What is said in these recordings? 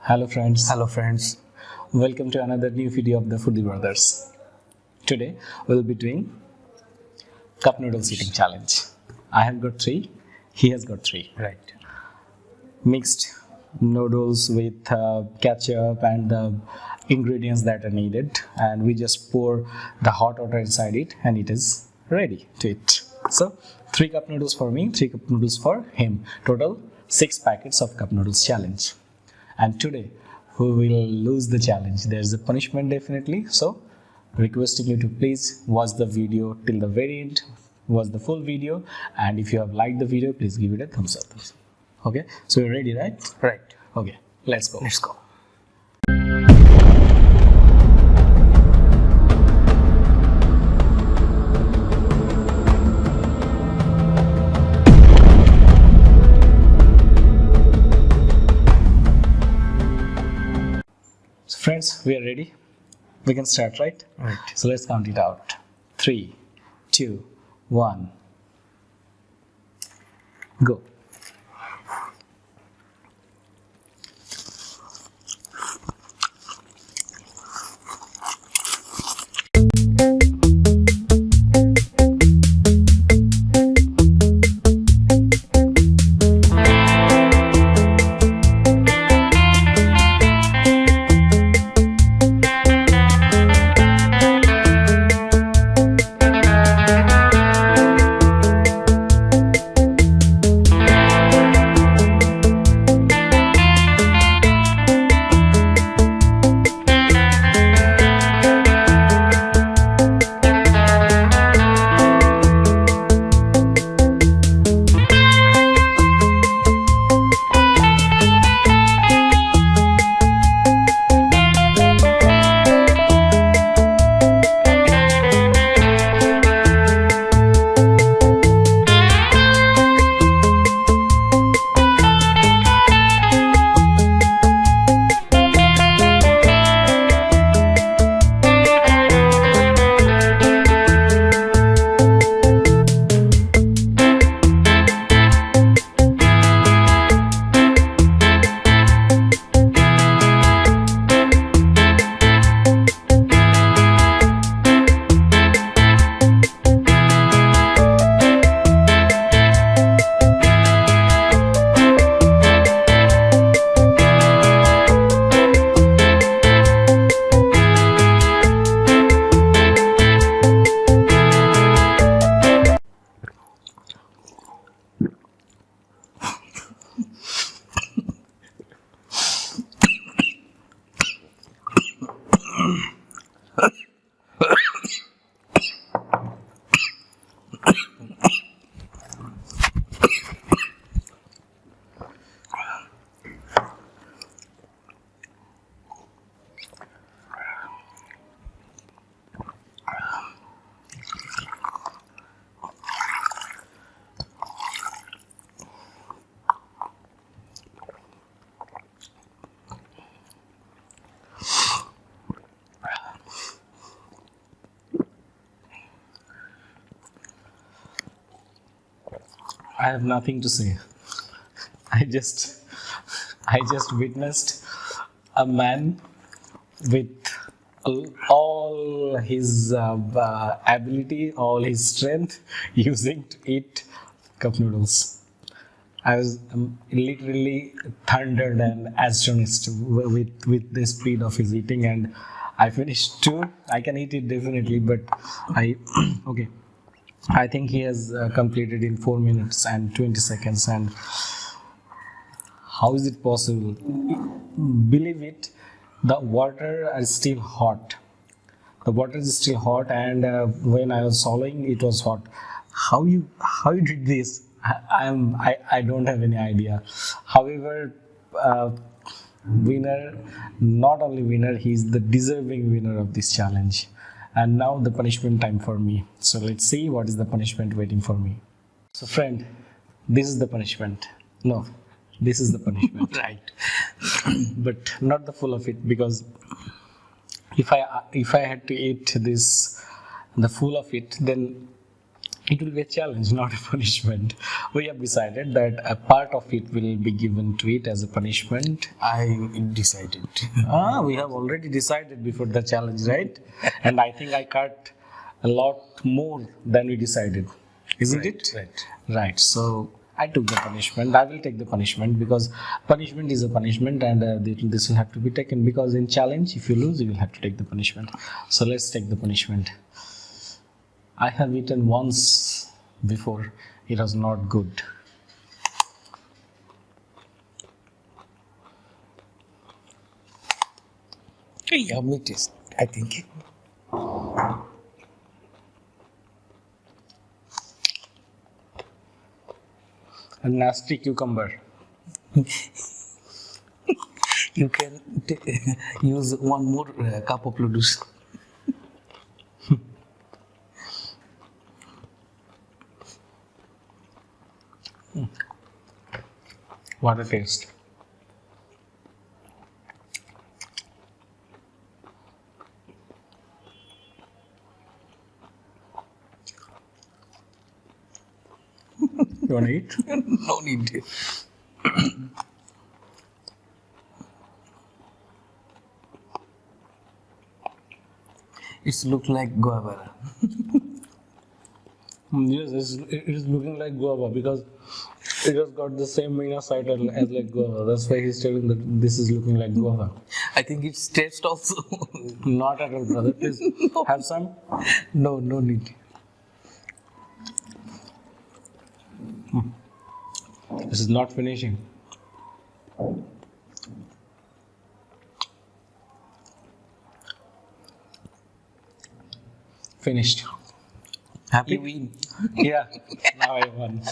Hello friends, Hello friends. welcome to another new video of the Foody Brothers. Today we'll be doing cup noodles eating challenge. I have got 3, he has got 3. Right. Mixed noodles with ketchup and the ingredients that are needed, and we just pour the hot water inside it and it is ready to eat. So 3 cup noodles for me, 3 cup noodles for him. Total 6 packets of cup noodles challenge. And today who will lose the challenge? There's a punishment definitely. So requesting you to please watch the video till the very end, watch the full video, and if you have liked the video, please give it a thumbs up. Okay, so you're ready, right? Right. Okay, let's go. Let's go. So friends, we are ready. We can start, right? Right. So let's count it out. 3, 2, 1. Go. I have nothing to say. I just witnessed a man with all his ability, all his strength using to eat cup noodles. I was literally thundered and astonished with the speed of his eating, and I finished 2. I can eat it definitely, but I okay. I think he has completed in 4 minutes and 20 seconds. And how is it possible? Believe it, the water is still hot. The water is still hot, and when I was swallowing, it was hot. How you did this? I don't have any idea. However, winner, not only winner, he's the deserving winner of this challenge. And now the punishment time for me. So let's see what is the punishment waiting for me. So friend, this is the punishment. No, this is the punishment. Right. But not the full of it, because if I had to eat this, the full of it, then It will be a challenge, not a punishment. We have decided that a part of it will be given to it as a punishment. I decided. We have already decided before the challenge, right? And I think I cut a lot more than we decided, isn't it? Right. Right. So I took the punishment. I will take the punishment because punishment is a punishment, and this will have to be taken. Because in challenge, if you lose, you will have to take the punishment. So let's take the punishment. I have eaten once before. It was not good. Yummy taste, I think. A nasty cucumber. You can use one more cup of noodles. What a taste. You want to eat? No need. It's look like guava. Yes, it is looking like guava because it has got the same title as like guava. That's why he's telling that this is looking like guava. I think it's taste also. Not at all, brother. Please have some. No need. This is not finishing. Finished. Happy? You win. Yeah, now I won.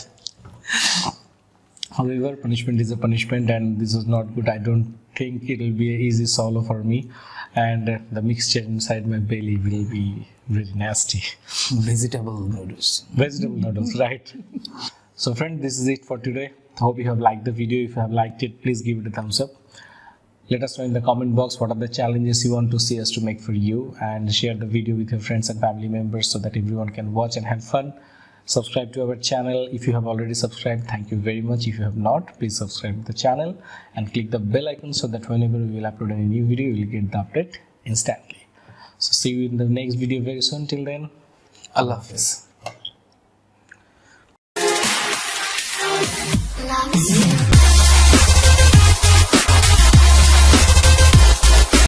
However, punishment is a punishment, and this is not good. I don't think it will be an easy solo for me, and the mixture inside my belly will be really nasty. Vegetable noodles. Vegetable noodles, right? So, friend, this is it for today. Hope you have liked the video. If you have liked it, please give it a thumbs up. Let us know in the comment box what are the challenges you want to see us to make for you, and share the video with your friends and family members so that everyone can watch and have fun. Subscribe to our channel if you have already subscribed. Thank you very much. If you have not, please subscribe to the channel and click the bell icon so that whenever we will upload any new video, you will get the update instantly. So see you in the next video very soon. Till then, Allah Hafiz. Love you.